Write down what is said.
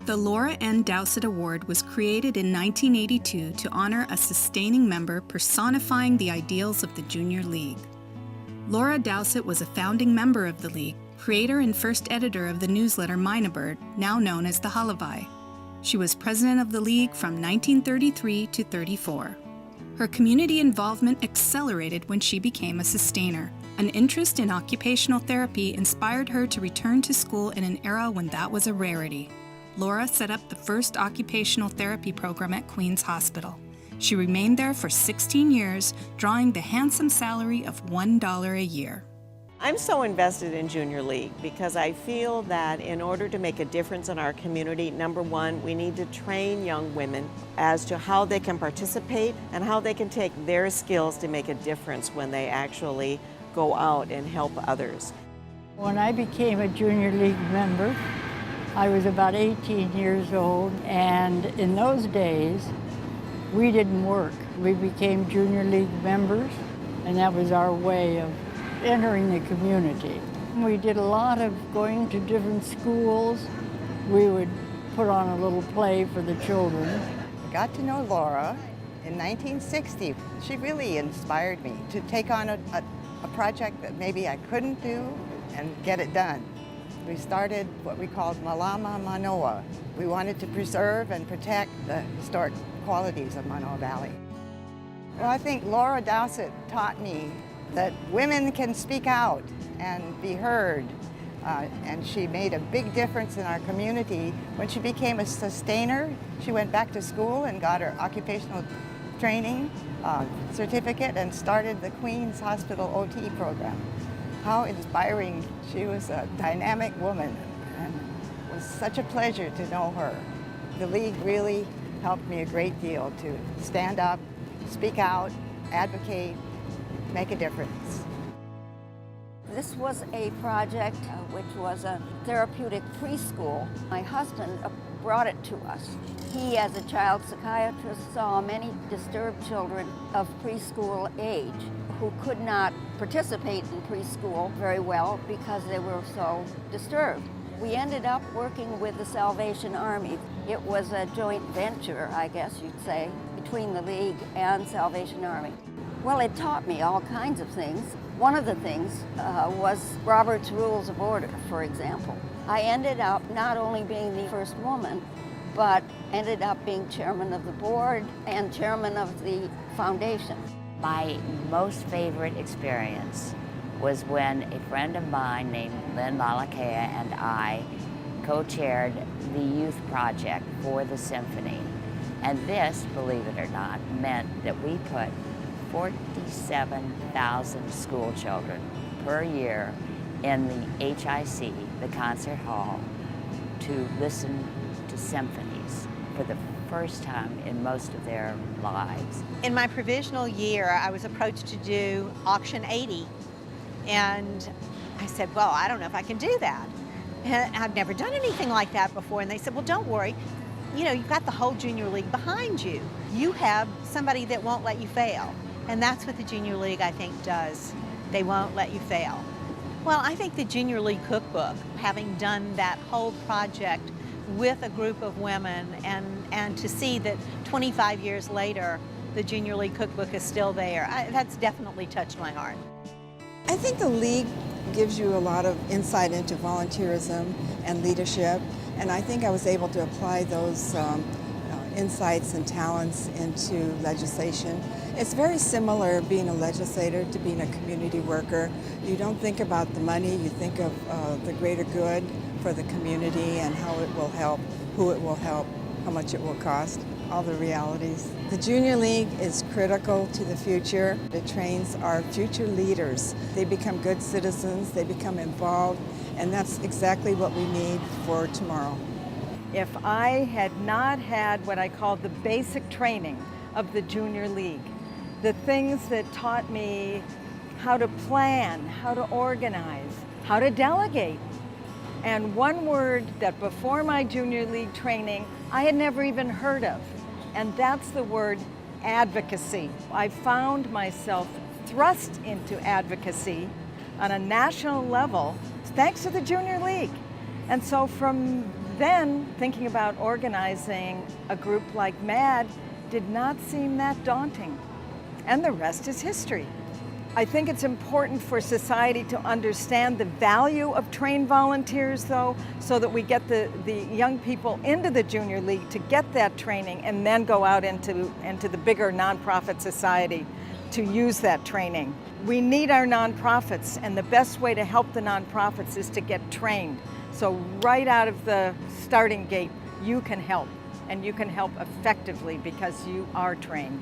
The Laura N. Dowsett Award was created in 1982 to honor a sustaining member personifying the ideals of the Junior League. Laura Dowsett was a founding member of the league, creator and first editor of the newsletter Minabird, now known as the Hullaby. She was president of the league from 1933 to 34. Her community involvement accelerated when she became a sustainer. An interest in occupational therapy inspired her to return to school in an era when that was a rarity. Laura set up the first occupational therapy program at Queens Hospital. She remained there for 16 years, drawing the handsome salary of $1 a year. I'm so invested in Junior League because I feel that in order to make a difference in our community, number one, we need to train young women as to how they can participate and how they can take their skills to make a difference when they actually go out and help others. When I became a Junior League member, I was about 18 years old, and in those days, we didn't work. We became Junior League members, and that was our way of entering the community. We did a lot of going to different schools. We would put on a little play for the children. I got to know Laura in 1960. She really inspired me to take on a project that maybe I couldn't do and get it done. We started what we called Malama Manoa. We wanted to preserve and protect the historic qualities of Manoa Valley. Well, I think Laura Dowsett taught me that women can speak out and be heard. And she made a big difference in our community. When she became a sustainer, she went back to school and got her occupational training certificate and started the Queens Hospital OT program. How inspiring. She was a dynamic woman, and it was such a pleasure to know her. The League really helped me a great deal to stand up, speak out, advocate, make a difference. This was a project which was a therapeutic preschool. My husband brought it to us. He, as a child psychiatrist, saw many disturbed children of preschool age who could not participate in preschool very well because they were so disturbed. We ended up working with the Salvation Army. It was a joint venture, I guess you'd say, between the League and Salvation Army. Well, it taught me all kinds of things. One of the things was Robert's Rules of Order, for example. I ended up not only being the first woman, but ended up being chairman of the board and chairman of the foundation. My most favorite experience was when a friend of mine named Lynn Malakea and I co-chaired the youth project for the symphony. And this, believe it or not, meant that we put 47,000 school children per year in the HIC, the concert hall, to listen to symphonies for the first time in most of their lives. In my provisional year, I was approached to do Auction 80, and I said, well, I don't know if I can do that. And I've never done anything like that before, and they said, well, don't worry. You know, you've got the whole Junior League behind you. You have somebody that won't let you fail. And that's what the Junior League, I think, does. They won't let you fail. Well, I think the Junior League Cookbook, having done that whole project with a group of women, and to see that 25 years later, the Junior League Cookbook is still there, that's definitely touched my heart. I think the League gives you a lot of insight into volunteerism and leadership, and I think I was able to apply those insights and talents into legislation. It's very similar being a legislator to being a community worker. You don't think about the money, you think of the greater good for the community and how it will help, who it will help, how much it will cost, all the realities. The Junior League is critical to the future. It trains our future leaders. They become good citizens, they become involved, and that's exactly what we need for tomorrow. If I had not had what I call the basic training of the Junior League, the things that taught me how to plan, how to organize, how to delegate. And one word that before my Junior League training, I had never even heard of, and that's the word advocacy. I found myself thrust into advocacy on a national level thanks to the Junior League. And so from then thinking about organizing a group like MAD did not seem that daunting. And the rest is history. I think it's important for society to understand the value of trained volunteers, though, so that we get the young people into the Junior League to get that training and then go out into the bigger nonprofit society to use that training. We need our nonprofits, and the best way to help the nonprofits is to get trained. So right out of the starting gate, you can help, and you can help effectively because you are trained.